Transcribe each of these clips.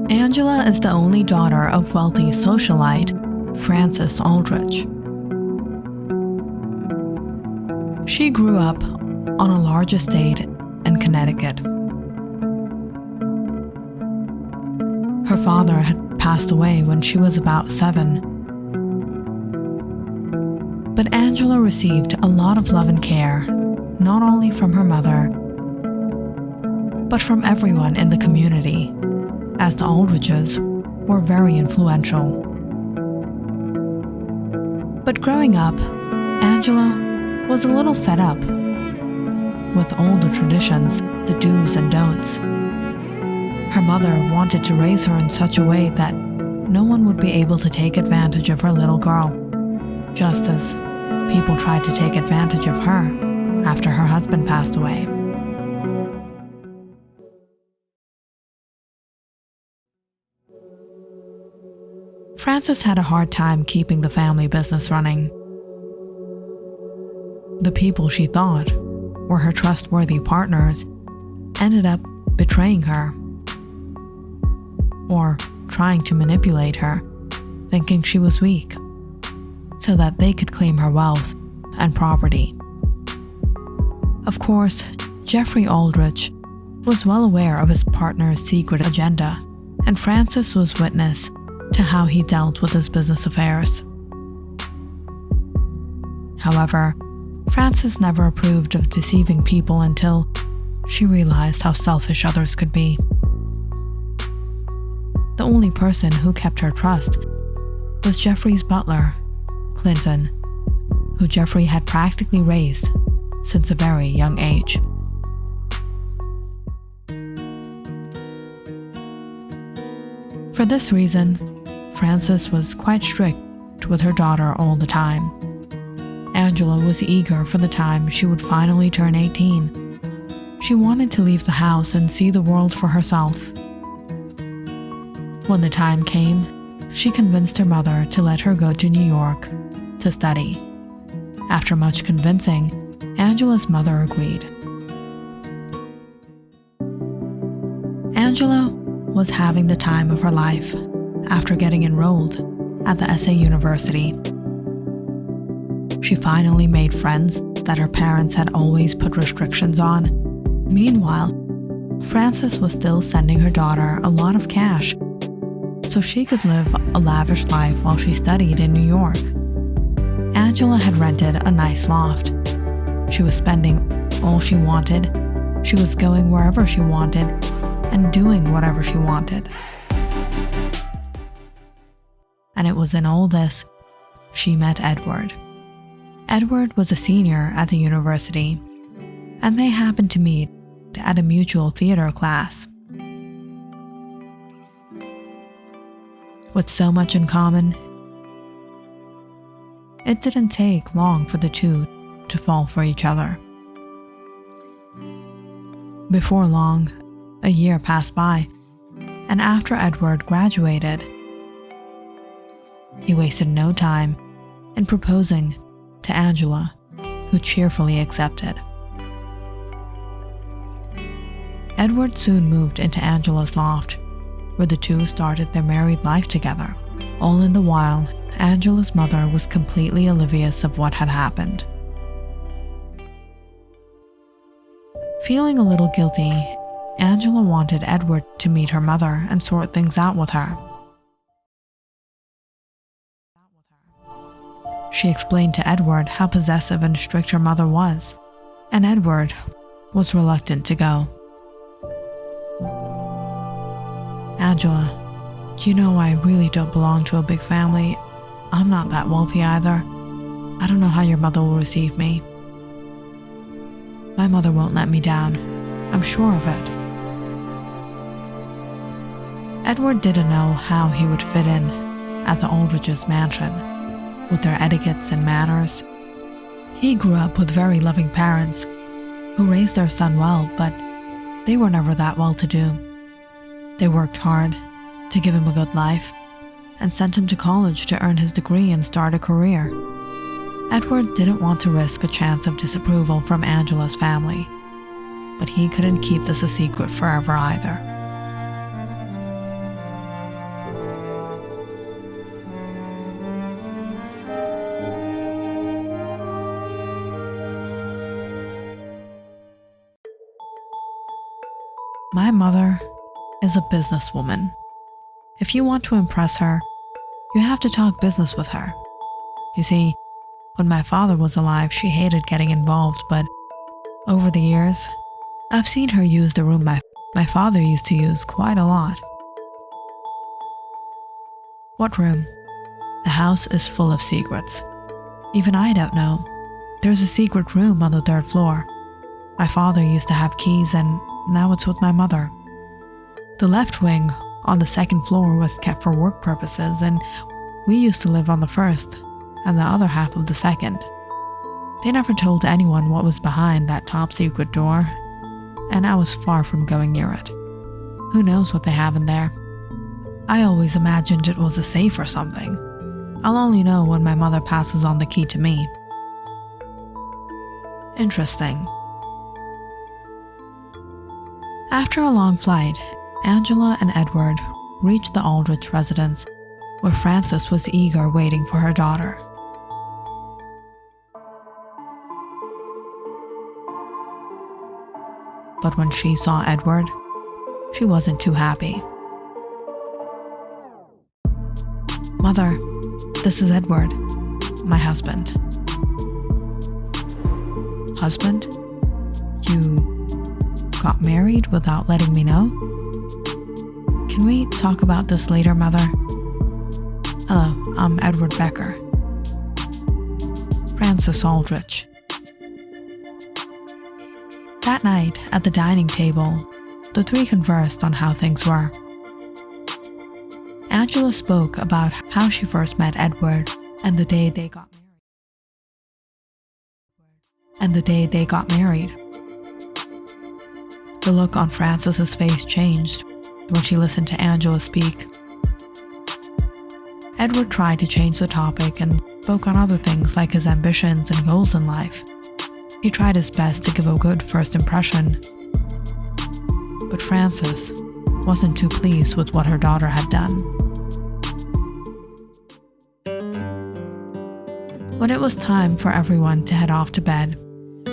Angela is the only daughter of wealthy socialite Frances Aldrich. She grew up on a large estate in Connecticut. Her father had passed away when she was about 7. But Angela received a lot of love and care, not only from her mother, but from everyone in the community, as the Aldriches were very influential. But growing up, Angela was a little fed up with all the traditions, the do's and don'ts. Her mother wanted to raise her in such a way that no one would be able to take advantage of her little girl, just as people tried to take advantage of her after her husband passed away. Frances had a hard time keeping the family business running. The people she thought were her trustworthy partners ended up betraying her or trying to manipulate her, thinking she was weak, so that they could claim her wealth and property. Of course, Jeffrey Aldrich was well aware of his partner's secret agenda, and Frances was witness to how he dealt with his business affairs. However, Frances never approved of deceiving people until she realized how selfish others could be. The only person who kept her trust was Jeffrey's butler, Clinton, who Jeffrey had practically raised since a very young age. For this reason, Frances was quite strict with her daughter all the time. Angela was eager for the time she would finally turn 18. She wanted to leave the house and see the world for herself. When the time came, she convinced her mother to let her go to New York to study. After much convincing, Angela's mother agreed. Angela was having the time of her life after getting enrolled at the SA University. She finally made friends that her parents had always put restrictions on. Meanwhile, Frances was still sending her daughter a lot of cash so she could live a lavish life while she studied in New York. Angela had rented a nice loft. She was spending all she wanted. She was going wherever she wanted and doing whatever she wanted. And it was in all this she met Edward. Edward was a senior at the university, and they happened to meet at a mutual theater class. With so much in common, it didn't take long for the two to fall for each other. Before long, a year passed by, and after Edward graduated, he wasted no time in proposing to Angela, who cheerfully accepted. Edward soon moved into Angela's loft, where the two started their married life together. All in the while, Angela's mother was completely oblivious of what had happened. Feeling a little guilty, Angela wanted Edward to meet her mother and sort things out with her. She explained to Edward how possessive and strict her mother was, and Edward was reluctant to go. Angela, you know I really don't belong to a big family. I'm not that wealthy either. I don't know how your mother will receive me. My mother won't let me down. I'm sure of it. Edward didn't know how he would fit in at the Aldrich's mansion, with their etiquettes and manners. He grew up with very loving parents who raised their son well, but they were never that well-to-do. They worked hard to give him a good life and sent him to college to earn his degree and start a career. Edward didn't want to risk a chance of disapproval from Angela's family, but he couldn't keep this a secret forever either. My mother is a businesswoman. If you want to impress her, you have to talk business with her. You see, when my father was alive, she hated getting involved, but over the years, I've seen her use the room my father used to use quite a lot. What room? The house is full of secrets. Even I don't know. There's a secret room on the 3rd floor. My father used to have keys, and now it's with my mother. The left wing on the 2nd floor was kept for work purposes, and we used to live on the 1st and the other half of the 2nd. They never told anyone what was behind that top secret door, and I was far from going near it. Who knows what they have in there? I always imagined it was a safe or something. I'll only know when my mother passes on the key to me. Interesting. After a long flight, Angela and Edward reached the Aldrich residence, where Frances was eager waiting for her daughter. But when she saw Edward, she wasn't too happy. "Mother, this is Edward, my husband." "Husband? You got married without letting me know? Can we talk about this later, Mother?" "Hello, I'm Edward Becker." Frances Aldrich. That night, at the dining table, the three conversed on how things were. Angela spoke about how she first met Edward and the day they got married. The look on Frances's face changed when she listened to Angela speak. Edward tried to change the topic and spoke on other things like his ambitions and goals in life. He tried his best to give a good first impression, but Frances wasn't too pleased with what her daughter had done. When it was time for everyone to head off to bed,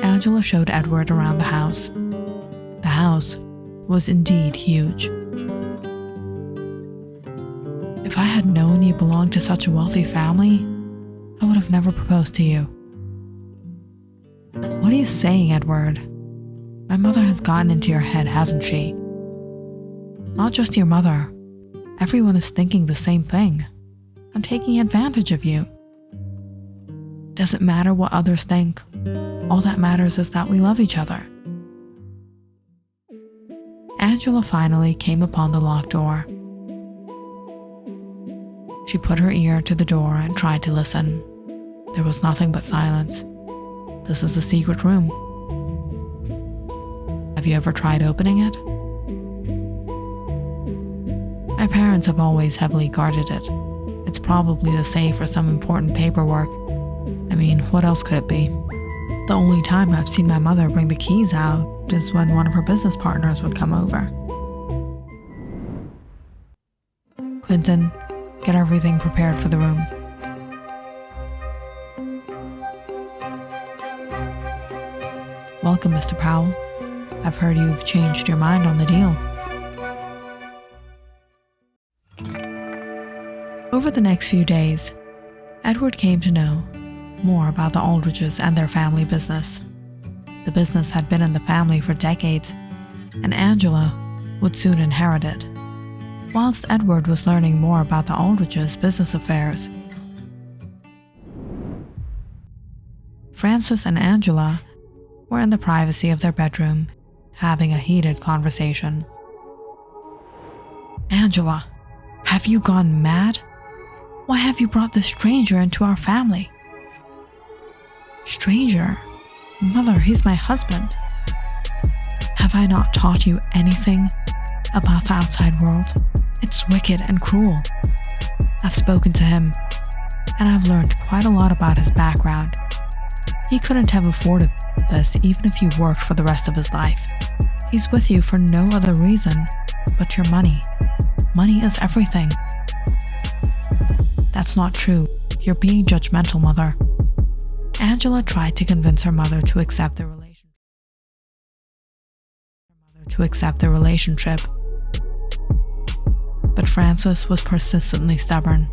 Angela showed Edward around the house. The house was indeed huge. "If I had known you belonged to such a wealthy family, I would have never proposed to you." "What are you saying, Edward? My mother has gotten into your head, hasn't she?" "Not just your mother. Everyone is thinking the same thing. I'm taking advantage of you." "Does it matter what others think? All that matters is that we love each other." Angela finally came upon the locked door. She put her ear to the door and tried to listen. There was nothing but silence. This is the secret room. Have you ever tried opening it? My parents have always heavily guarded it. It's probably the safe for some important paperwork. I mean, what else could it be? The only time I've seen my mother bring the keys out is when one of her business partners would come over. "Clinton, get everything prepared for the room." "Welcome, Mr. Powell. I've heard you've changed your mind on the deal." Over the next few days, Edward came to know more about the Aldriches and their family business. The business had been in the family for decades, and Angela would soon inherit it. Whilst Edward was learning more about the Aldriches' business affairs, Frances and Angela were in the privacy of their bedroom, having a heated conversation. "Angela, have you gone mad? Why have you brought this stranger into our family?" "Stranger? Mother, he's my husband." "Have I not taught you anything about the outside world? It's wicked and cruel. I've spoken to him, and I've learned quite a lot about his background. He couldn't have afforded this even if he worked for the rest of his life. He's with you for no other reason but your money. Money is everything." "That's not true. You're being judgmental, Mother." Angela tried to convince her mother to accept the to accept their relationship. But Frances was persistently stubborn.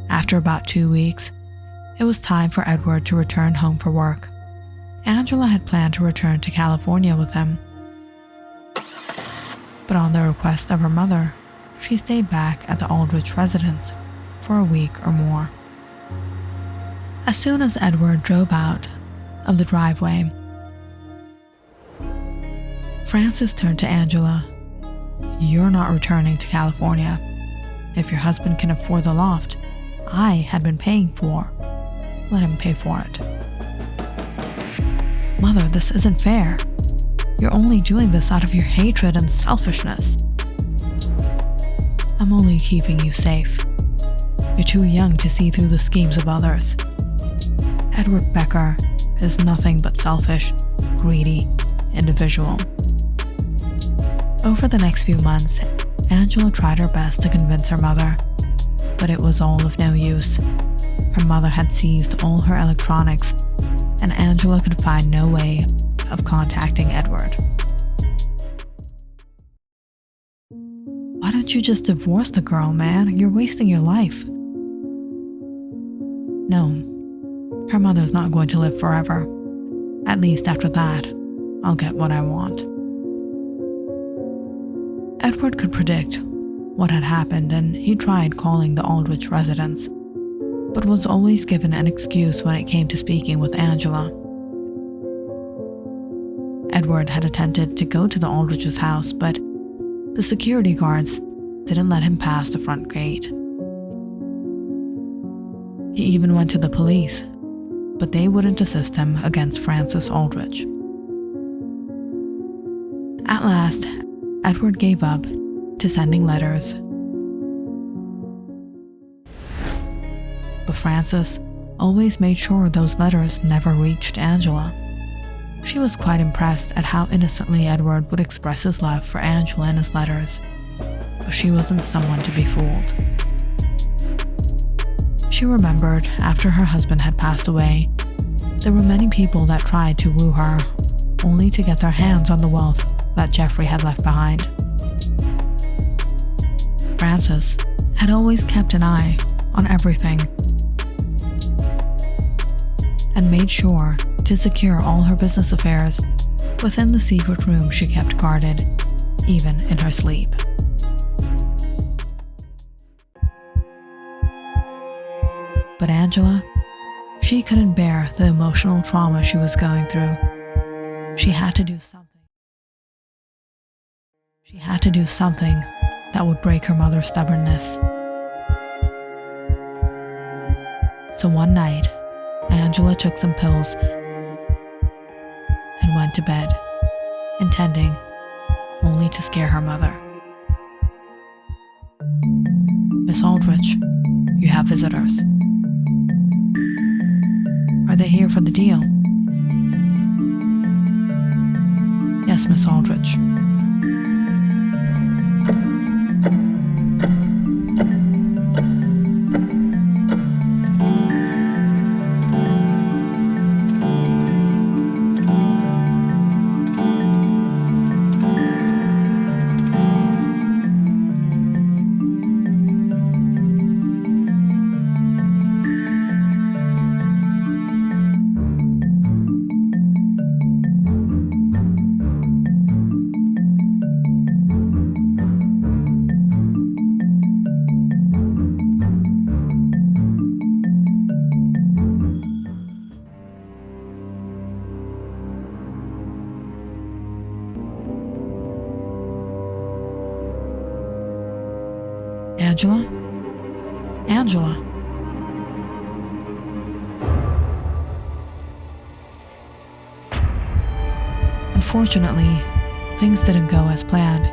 After about 2 weeks, it was time for Edward to return home for work. Angela had planned to return to California with him. But on the request of her mother, she stayed back at the Aldrich residence for a week or more. As soon as Edward drove out of the driveway, Frances turned to Angela. "You're not returning to California. If your husband can afford the loft I had been paying for, let him pay for it." "Mother, this isn't fair. You're only doing this out of your hatred and selfishness." "I'm only keeping you safe. You're too young to see through the schemes of others. Edward Becker is nothing but selfish, greedy individual." Over the next few months, Angela tried her best to convince her mother, but it was all of no use. Her mother had seized all her electronics, and Angela could find no way of contacting Edward. "Why don't you just divorce the girl, man? You're wasting your life." No, her mother's not going to live forever. At least after that, I'll get what I want. Edward could predict what had happened, and he tried calling the Aldrich residence, but was always given an excuse when it came to speaking with Angela. Edward had attempted to go to the Aldrich's house, but the security guards didn't let him pass the front gate. He even went to the police, but they wouldn't assist him against Frances Aldrich. At last, Edward gave up to sending letters. But Frances always made sure those letters never reached Angela. She was quite impressed at how innocently Edward would express his love for Angela in his letters, but she wasn't someone to be fooled. She remembered after her husband had passed away, there were many people that tried to woo her, only to get their hands on the wealth that Jeffrey had left behind. Frances had always kept an eye on everything and made sure to secure all her business affairs within the secret room she kept guarded, even in her sleep. But Angela, she couldn't bear the emotional trauma she was going through. She had to do something. She had to do something that would break her mother's stubbornness. So one night, Angela took some pills and went to bed, intending only to scare her mother. "Miss Aldrich, you have visitors." "Are they here for the deal?" "Yes, Miss Aldrich." "Angela? Angela?" Unfortunately, things didn't go as planned.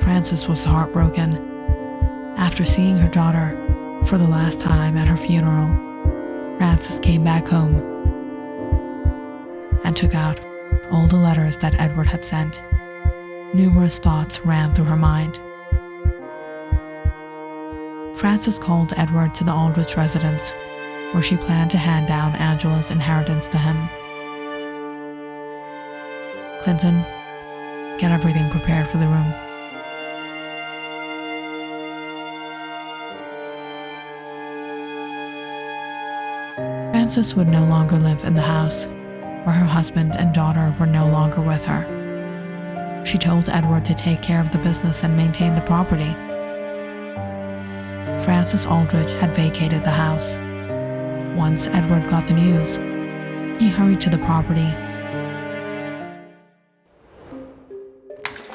Frances was heartbroken. After seeing her daughter for the last time at her funeral, Frances came back home and took out all the letters that Edward had sent. Numerous thoughts ran through her mind. Frances called Edward to the Aldrich residence, where she planned to hand down Angela's inheritance to him. Clinton, get everything prepared for the room. Frances would no longer live in the house, where her husband and daughter were no longer with her. She told Edward to take care of the business and maintain the property. Frances Aldrich had vacated the house. Once Edward got the news, he hurried to the property.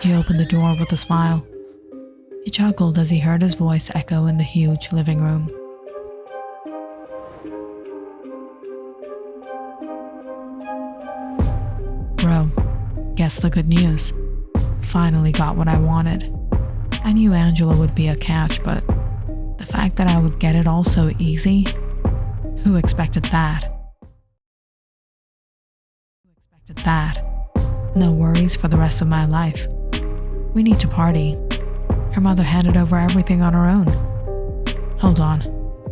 He opened the door with a smile. He chuckled as he heard his voice echo in the huge living room. Bro, guess the good news. Finally got what I wanted. I knew Angela would be a catch, but the fact that I would get it all so easy? Who expected that? No worries for the rest of my life. We need to party. Her mother handed over everything on her own. Hold on,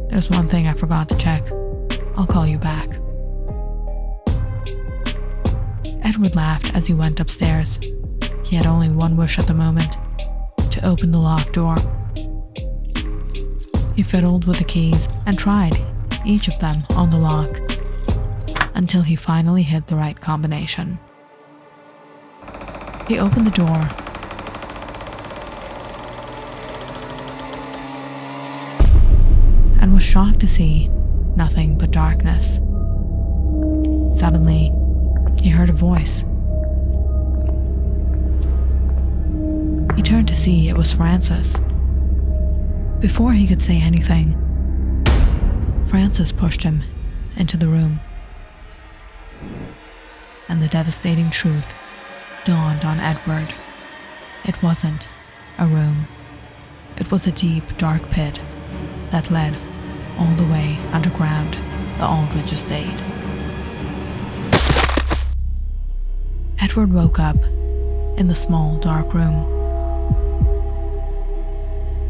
there's one thing I forgot to check. I'll call you back. Edward laughed as he went upstairs. He had only one wish at the moment, to open the locked door. He fiddled with the keys and tried each of them on the lock, until he finally hit the right combination. He opened the door and was shocked to see nothing but darkness. Suddenly, he heard a voice. He turned to see it was Frances. Before he could say anything, Frances pushed him into the room. And the devastating truth dawned on Edward. It wasn't a room. It was a deep, dark pit that led all the way underground the Aldrich estate. Edward woke up in the small, dark room.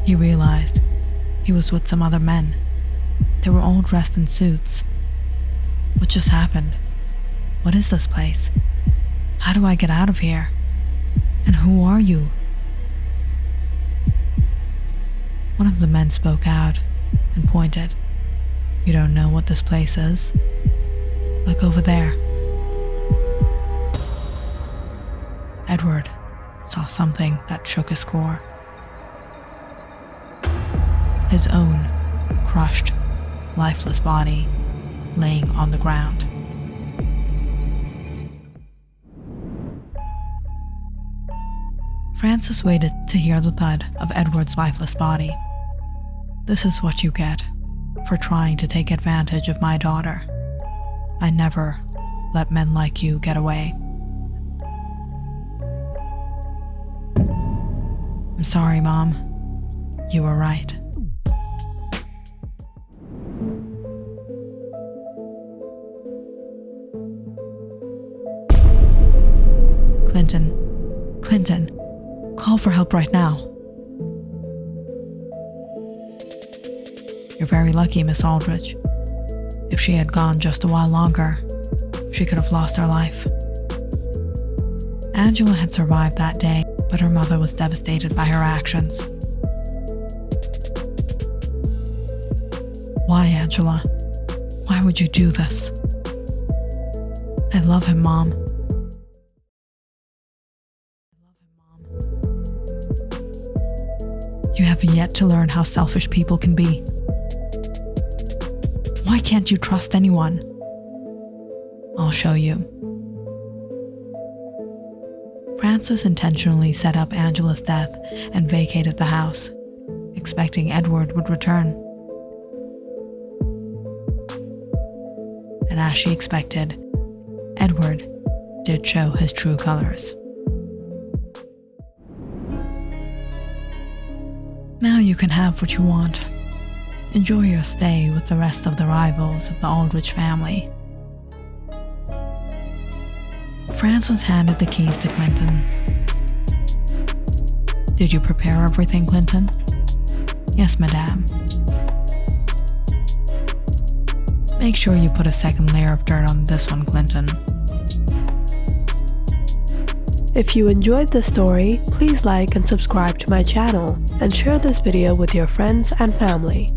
He realized he was with some other men. They were all dressed in suits. What just happened? What is this place? How do I get out of here? And who are you? One of the men spoke out and pointed. You don't know what this place is? Look over there. Edward saw something that shook his core. His own crushed, lifeless body laying on the ground. Frances waited to hear the thud of Edward's lifeless body. This is what you get for trying to take advantage of my daughter. I never let men like you get away. I'm sorry, Mom. You were right. Clinton, call for help right now. You're very lucky, Miss Aldrich. If she had gone just a while longer, she could have lost her life. Angela had survived that day, but her mother was devastated by her actions. Why, Angela? Why would you do this? I love him, Mom. You have yet to learn how selfish people can be. Why can't you trust anyone? I'll show you. Frances intentionally set up Angela's death and vacated the house, expecting Edward would return. And as she expected, Edward did show his true colors. Now you can have what you want. Enjoy your stay with the rest of the rivals of the Aldrich family. Frances handed the keys to Clinton. Did you prepare everything, Clinton? Yes, madame. Make sure you put a second layer of dirt on this one, Clinton. If you enjoyed this story, please like and subscribe to my channel and share this video with your friends and family.